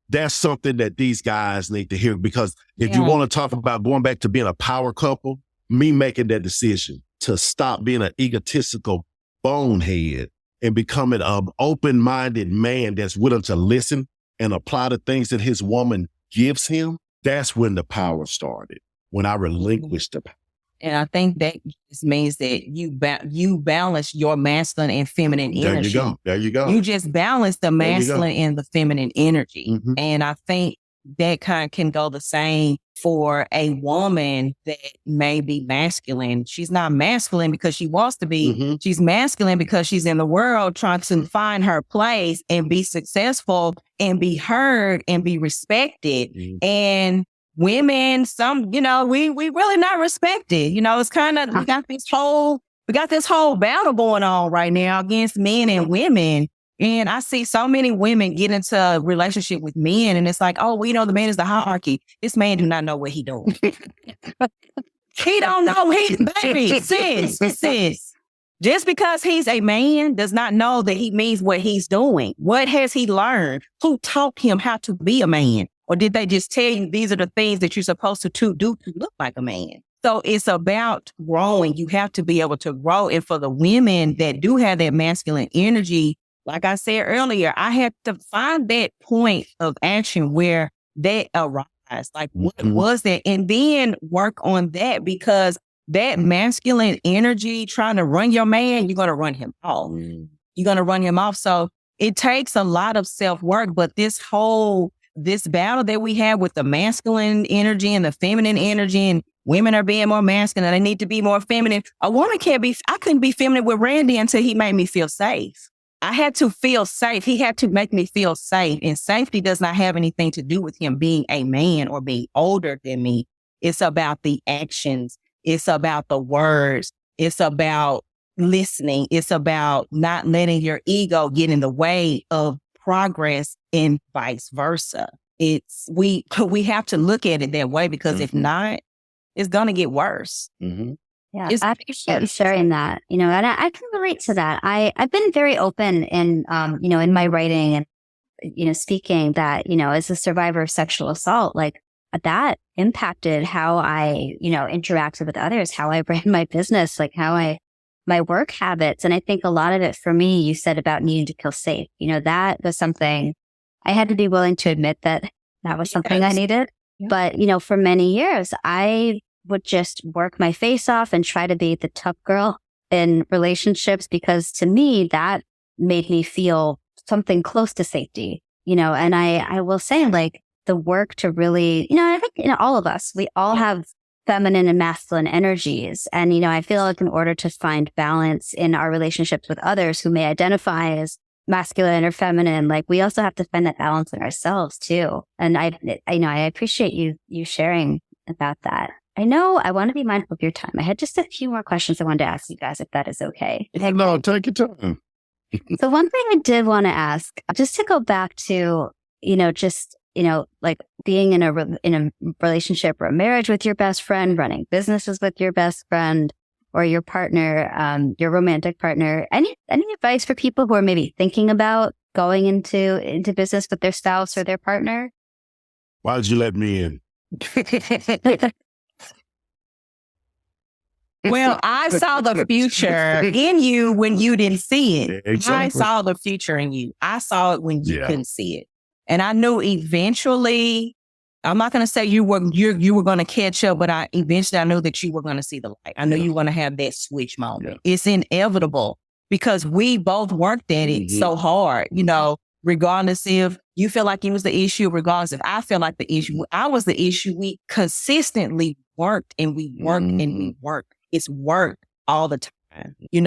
Speaker 2: that's something that these guys need to hear, because if you want to talk about going back to being a power couple, me making that decision to stop being an egotistical bonehead and becoming an open-minded man that's willing to listen and apply the things that his woman gives him, that's when the power started, when I relinquished the power. And I think that just means that you balance your masculine and feminine energy. There you go. You just balance the masculine and the feminine energy. Mm-hmm. And I think that kind can go the same for a woman that may be masculine. She's not masculine because she wants to be.
Speaker 3: Mm-hmm.
Speaker 2: She's masculine because she's in the world trying to find her place and be successful and be heard and be respected.
Speaker 3: Mm-hmm.
Speaker 2: And women, some, we really not respected. It's kind of, we got this whole battle going on right now against men and women. And I see so many women get into a relationship with men, and it's like, oh, we know the man is the hierarchy. This man do not know what he doing. He don't know. Baby, sis. Just because he's a man does not know that he means what he's doing. What has he learned? Who taught him how to be a man? Or did they just tell you these are the things that you're supposed to do to look like a man? So it's about growing. You have to be able to grow. And for the women that do have that masculine energy, like I said earlier, I had to find that point of action where that arise. Like, what was that? And then work on that, because that masculine energy trying to run your man, you're going to run him off. You're going to run him off. So it takes a lot of self-work, but this battle that we have with the masculine energy and the feminine energy, and women are being more masculine, they need to be more feminine. A woman I couldn't be feminine with Randy until he made me feel safe. I had to feel safe. He had to make me feel safe. And safety does not have anything to do with him being a man or being older than me. It's about the actions. It's about the words. It's about listening. It's about not letting your ego get in the way of progress, and vice versa. We have to look at it that way, because if not, it's going to get worse.
Speaker 3: Mm-hmm.
Speaker 1: Yeah, I appreciate you sharing that. And I can relate to that. I've been very open in, in my writing and, speaking that, as a survivor of sexual assault, like that impacted how I, interacted with others, how I ran my business, like my work habits. And I think a lot of it for me, you said about needing to feel safe. That was something I had to be willing to admit that was something I needed. Yeah. But, for many years, I would just work my face off and try to be the tough girl in relationships, because to me, that made me feel something close to safety, and I will say, like, the work to really, I think, all of us, we all have feminine and masculine energies. And, I feel like in order to find balance in our relationships with others who may identify as masculine or feminine, like, we also have to find that balance in ourselves too. And I appreciate you sharing about that. I know I want to be mindful of your time. I had just a few more questions I wanted to ask you guys, if that is okay.
Speaker 3: No, take your time.
Speaker 1: So one thing I did want to ask, just to go back to, like being in a relationship or a marriage with your best friend, running businesses with your best friend or your partner, your romantic partner. Any advice for people who are maybe thinking about going into business with their spouse or their partner?
Speaker 3: Why did you let me in?
Speaker 2: Well, I saw the future in you when you didn't see it. Exactly. I saw the future in you. I saw it when you couldn't see it. And I knew eventually, I'm not going to say you were going to catch up, but I knew that you were going to see the light. I knew you were going to have that switch moment. Yeah. It's inevitable, because we both worked at it so hard, regardless if you feel like it was the issue, regardless if I feel like the issue, I was the issue. We consistently worked and we worked and we worked. It's work all the time. You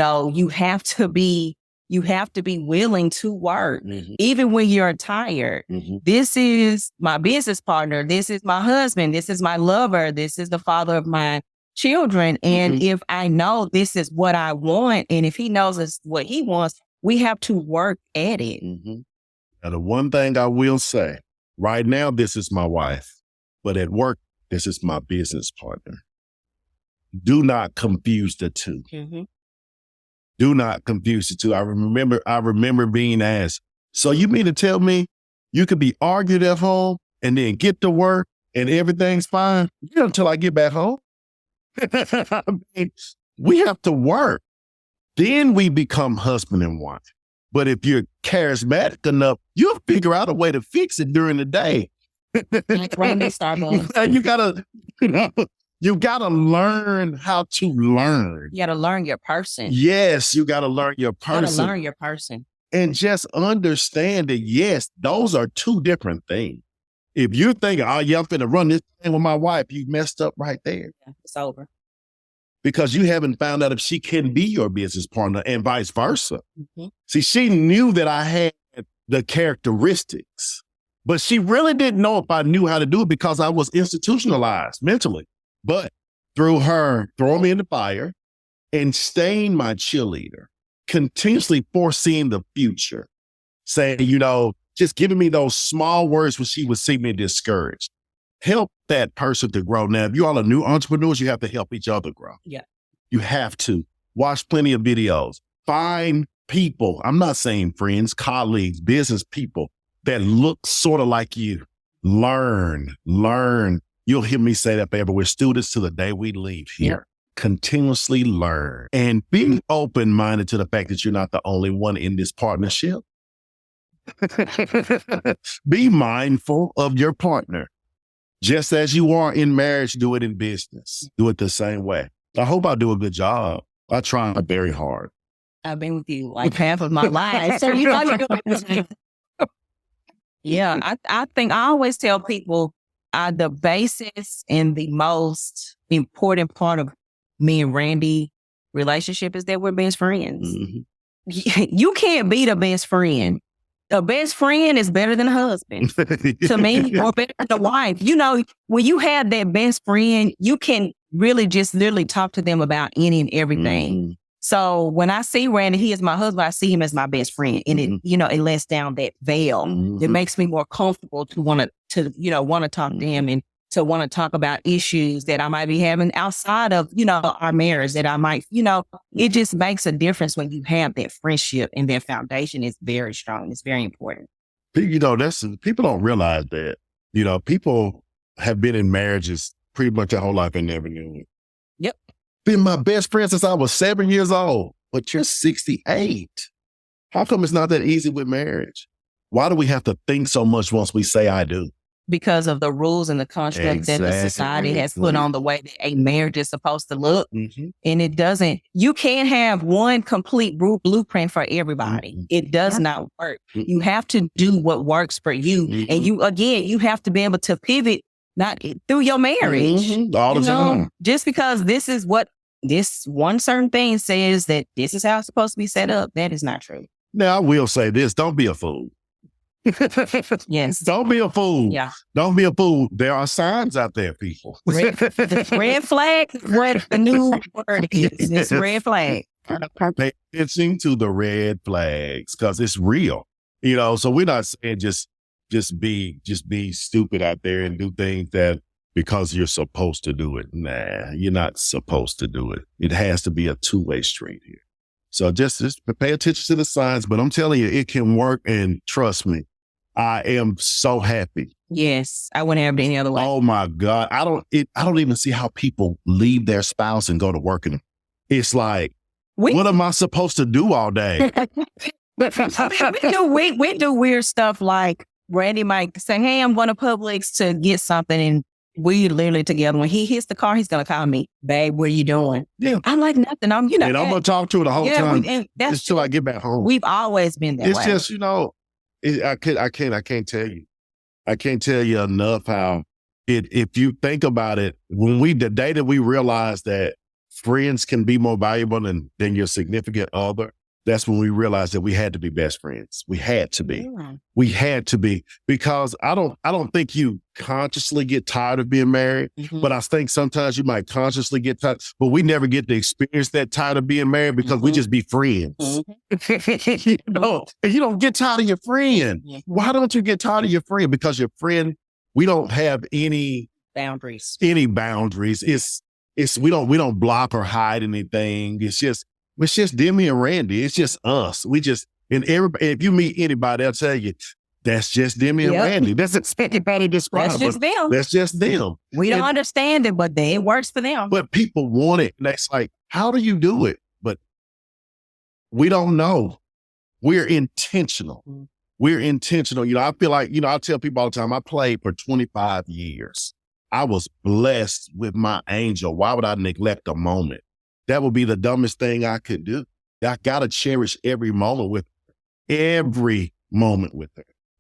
Speaker 2: have to be willing to work, even when you're tired. This is my business partner. This is my husband. This is my lover. This is the father of my children. And if I know this is what I want, and if he knows it's what he wants, we have to work at it.
Speaker 3: Now, the one thing I will say, right now, this is my wife, but at work, this is my business partner. Do not confuse the two. Do not confuse the two. I remember being asked, so you mean to tell me you could be argued at home and then get to work and everything's fine? Until I get back home. I mean, we have to work. Then we become husband and wife. But if you're charismatic enough, you'll figure out a way to fix it during the day.
Speaker 2: Like Randy Starbucks.
Speaker 3: You gotta learn how to learn.
Speaker 2: You gotta learn your person.
Speaker 3: Yes, you gotta learn your person. And just understand that, yes, those are two different things. If you're thinking, oh yeah, I'm finna run this thing with my wife, you messed up right there.
Speaker 2: Yeah, it's over.
Speaker 3: Because you haven't found out if she can be your business partner and vice versa.
Speaker 2: Mm-hmm.
Speaker 3: See, she knew that I had the characteristics, but she really didn't know if I knew how to do it because I was institutionalized mentally. But through her throwing me in the fire and staying my cheerleader, continuously foreseeing the future, saying, just giving me those small words when she would see me discouraged. Help that person to grow. Now, if you all are new entrepreneurs, you have to help each other grow.
Speaker 2: Yeah.
Speaker 3: You have to. Watch plenty of videos. Find people, I'm not saying friends, colleagues, business people that look sort of like you. Learn. You'll hear me say that forever. We're students till the day we leave here. Yeah. Continuously learn and be open-minded to the fact that you're not the only one in this partnership. Be mindful of your partner. Just as you are in marriage, do it in business. Do it the same way. I hope I do a good job. I try very hard.
Speaker 2: I've been with you like half of my life. So you know you're doing this. Yeah, I think I always tell people the basis and the most important part of me and Randy relationship is that we're best friends. Mm-hmm. You can't be the best friend. The best friend is better than a husband to me, or better than a wife. When you have that best friend, you can really just literally talk to them about any and everything. Mm-hmm. So when I see Randy, he is my husband, I see him as my best friend. And it, it lets down that veil. Mm-hmm. It makes me more comfortable to want to talk to him and to want to talk about issues that I might be having outside of, our marriage that I might, it just makes a difference when you have that friendship and that foundation is very strong. It's very important.
Speaker 3: People don't realize that, people have been in marriages pretty much their whole life and never knew it.
Speaker 2: Yep.
Speaker 3: Been my best friend since I was 7 years old, but you're 68. How come it's not that easy with marriage? Why do we have to think so much once we say I do?
Speaker 2: Because of the rules and the construct that the society has put on the way that a marriage is supposed to look. Mm-hmm. And it doesn't, you can't have one complete blueprint for everybody. Mm-hmm. It does not work. Mm-hmm. You have to do what works for you. Mm-hmm. And you have to be able to pivot not through your marriage. Mm-hmm.
Speaker 3: All the time.
Speaker 2: Just because this is what this one certain thing says that this is how it's supposed to be set up, that is not true.
Speaker 3: Now, I will say this, don't be a fool.
Speaker 2: Yes.
Speaker 3: Don't be a fool.
Speaker 2: Yeah.
Speaker 3: Don't be a fool. There are signs out there, people.
Speaker 2: Red flag, what the new word is. It's red flag.
Speaker 3: Pay attention to the red flags because it's real. So we're not saying just be stupid out there and do things that because you're supposed to do it. Nah, you're not supposed to do it. It has to be a two-way street here. So just pay attention to the signs, but I'm telling you, it can work, and trust me, I am so happy.
Speaker 2: Yes, I wouldn't have it any other way.
Speaker 3: Oh my God. I don't even see how people leave their spouse and go to work. And it's like, what am I supposed to do all day?
Speaker 2: we do weird stuff like Randy might say, hey, I'm going to Publix to get something. And we literally together. When he hits the car, he's going to call me, babe, what are you doing?
Speaker 3: Yeah.
Speaker 2: I'm like, nothing. I'm
Speaker 3: going to talk to her the whole time until I get back home.
Speaker 2: We've always been that way.
Speaker 3: It's just, I can't tell you. I can't tell you enough how if you think about it, the day that we realized that friends can be more valuable than your significant other, that's when we realized that we had to be best friends. We had to be. Yeah. We had to be, because I don't think you consciously get tired of being married, but I think sometimes you might consciously get tired, but we never get to experience that tired of being married because we just be friends. You don't get tired of your friend. Why don't you get tired of your friend? Because your friend, we don't have any
Speaker 2: boundaries.
Speaker 3: It's we don't block or hide anything. It's just Demi and Randy. It's just us. If you meet anybody, they'll tell you, that's just Demi and Randy. That's anybody describe.
Speaker 2: That's just them.
Speaker 3: That's just them.
Speaker 2: We don't understand it, but it works for them.
Speaker 3: But people want it. And that's like, how do you do it? But we don't know. We're intentional. We're intentional. I feel like, I tell people all the time, I played for 25 years. I was blessed with my angel. Why would I neglect a moment? That would be the dumbest thing I could do. I got to cherish every moment with her.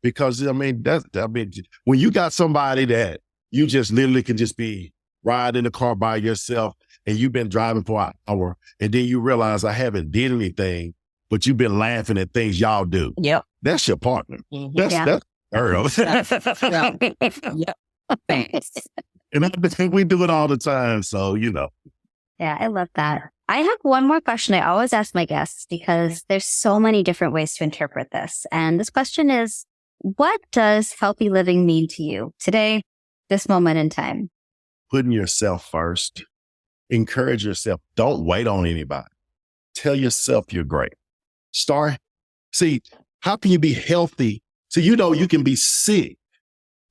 Speaker 3: Because when you got somebody that you just literally can just be riding in the car by yourself and you've been driving for an hour and then you realize I haven't did anything, but you've been laughing at things y'all do.
Speaker 2: Yep.
Speaker 3: That's your partner.
Speaker 2: Mm-hmm.
Speaker 3: That's Earl.
Speaker 2: Yep. Thanks.
Speaker 3: And I think we do it all the time. So,
Speaker 1: Yeah, I love that. I have one more question I always ask my guests because there's so many different ways to interpret this. And this question is, what does healthy living mean to you today, this moment in time?
Speaker 3: Putting yourself first. Encourage yourself. Don't wait on anybody. Tell yourself you're great. See, how can you be healthy? So, you can be sick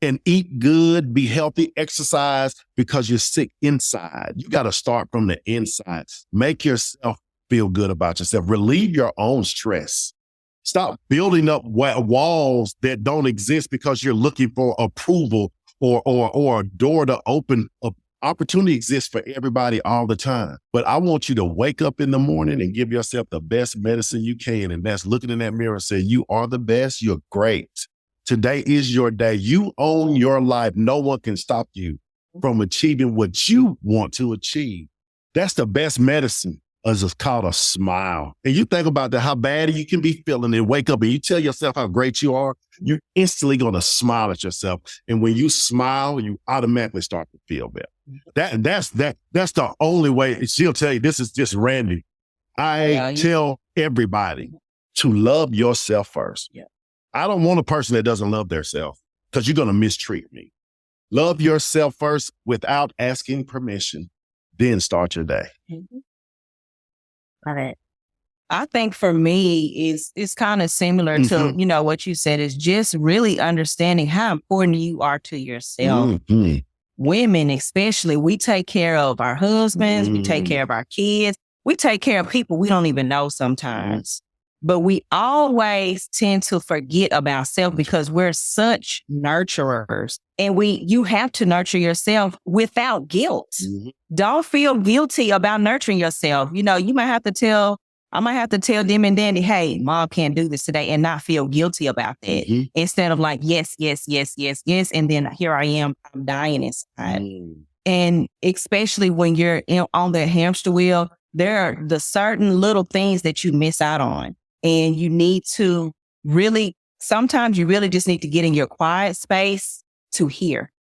Speaker 3: and eat good, be healthy, exercise because you're sick inside. You got to start from the inside. Make yourself feel good about yourself. Relieve your own stress. Stop building up walls that don't exist because you're looking for approval or a door to open. Opportunity exists for everybody all the time. But I want you to wake up in the morning and give yourself the best medicine you can. And that's looking in that mirror and say, you are the best. You're great. Today is your day. You own your life. No one can stop you from achieving what you want to achieve. That's the best medicine. It's called a smile. And you think about that, how bad you can be feeling and wake up and you tell yourself how great you are, you're instantly going to smile at yourself. And when you smile, you automatically start to feel better. That's the only way. She'll tell you, this is just Randy. I tell everybody to love yourself first.
Speaker 2: Yeah.
Speaker 3: I don't want a person that doesn't love themselves because you're going to mistreat me. Love yourself first without asking permission, then start your day.
Speaker 2: Mm-hmm.
Speaker 1: Love it.
Speaker 2: I think for me, it's kind of similar to, what you said, is just really understanding how important you are to yourself.
Speaker 3: Mm-hmm.
Speaker 2: Women, especially, we take care of our husbands, we take care of our kids, we take care of people we don't even know sometimes. But we always tend to forget about self because we're such nurturers. And you have to nurture yourself without guilt. Mm-hmm. Don't feel guilty about nurturing yourself. You might have to tell Demi and Randy, hey, mom can't do this today, and not feel guilty about that. Mm-hmm. Instead of like, yes. And then here I am, I'm dying inside. Mm. And especially when you're on the hamster wheel, there are the certain little things that you miss out on. And you need to sometimes you really just need to get in your quiet space to hear.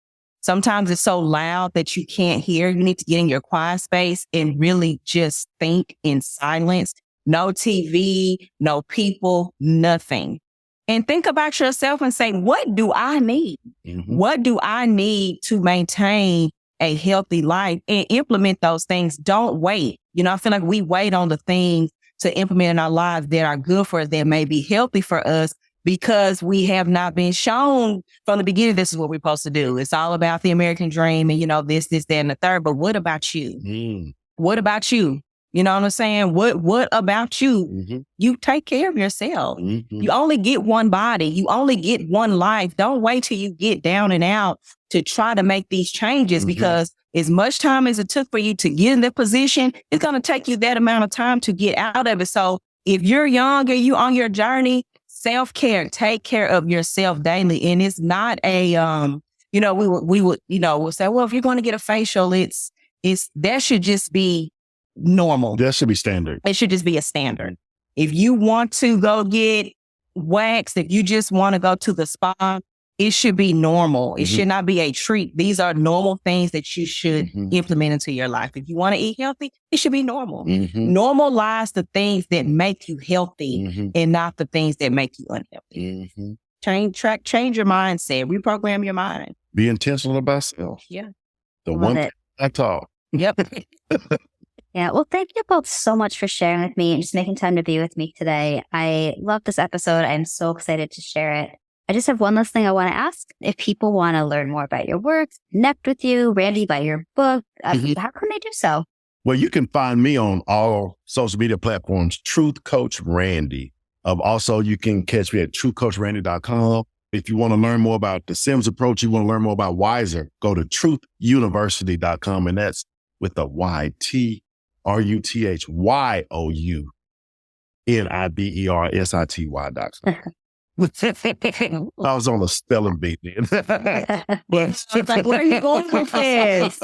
Speaker 2: Sometimes it's so loud that you can't hear. You need to get in your quiet space and really just think in silence. No TV, no people, nothing. And think about yourself and say, what do I need? Mm-hmm. What do I need to maintain a healthy life and implement those things? Don't wait. I feel like we wait on the things to implement in our lives that are good for us, that may be healthy for us, because we have not been shown from the beginning, this is what we're supposed to do. It's all about the American dream and, this, that, and the third. But what about you? Mm. What about you? You know what I'm saying? What about you? Mm-hmm. You take care of yourself. Mm-hmm. You only get one body. You only get one life. Don't wait till you get down and out to try to make these changes, because as much time as it took for you to get in that position, it's going to take you that amount of time to get out of it. So if you're young or you on your journey, self-care, take care of yourself daily. And it's not a, we'll say, well, if you're going to get a facial, that should just be normal.
Speaker 3: That should be standard.
Speaker 2: It should just be a standard. If you want to go get waxed, if you just want to go to the spa, it should be normal. It should not be a treat. These are normal things that you should implement into your life. If you want to eat healthy, it should be normal. Normalize the things that make you healthy and not the things that make you unhealthy. Change your mindset. Reprogram your mind.
Speaker 3: Be intentional about self.
Speaker 2: Yeah.
Speaker 3: I talk.
Speaker 2: Yep.
Speaker 1: Yeah. Well, thank you both so much for sharing with me and just making time to be with me today. I love this episode. I'm so excited to share it. I just have one last thing I want to ask. If people want to learn more about your work, connect with you, Randy, buy your book, how can they do so?
Speaker 3: Well, you can find me on all social media platforms, Truth Coach Randy. Also, you can catch me at truthcoachrandy.com. If you want to learn more about the Sims approach, you want to learn more about Wiser, go to truthuniversity.com. And that's with the YTRUTHYOUNIVERSITY.com. I was on a spelling bee then.
Speaker 2: I was like, where are you going with this?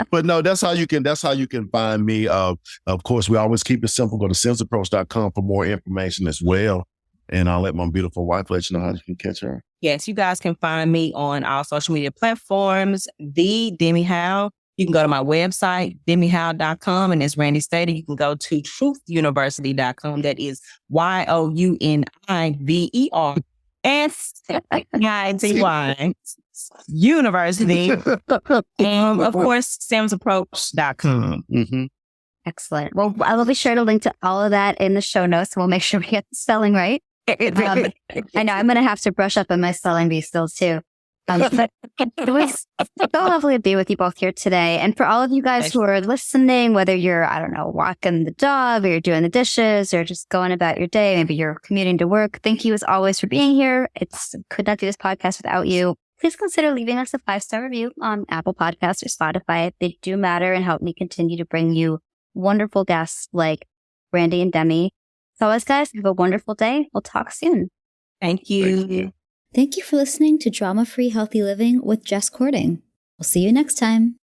Speaker 3: But no, that's how you can find me. Of course, we always keep it simple. Go to simsapproach.com for more information as well. And I'll let my beautiful wife let you know how you can catch her.
Speaker 2: Yes, you guys can find me on all social media platforms, the Demi Howe. You can go to my website, demihowe.com. And as Randy stated, you can go to truthuniversity.com. That is YOUNIVERSITY University. And of course, samsapproach.com.
Speaker 3: Mm-hmm.
Speaker 1: Excellent. Well, I will be sure to link to all of that in the show notes. We'll make sure we get the spelling right. I know I'm going to have to brush up on my spelling bee skills too. But it was so lovely to be with you both here today. And for all of you guys who are listening, whether you're, I don't know, walking the dog or you're doing the dishes or just going about your day, maybe you're commuting to work. Thank you as always for being here. Could not do this podcast without you. Please consider leaving us a 5-star review on Apple Podcasts or Spotify. They do matter and help me continue to bring you wonderful guests like Randy and Demi. So always, guys, have a wonderful day. We'll talk soon.
Speaker 2: Thank you.
Speaker 1: Thank you for listening to Drama Free Healthy Living with Jess Cording. We'll see you next time.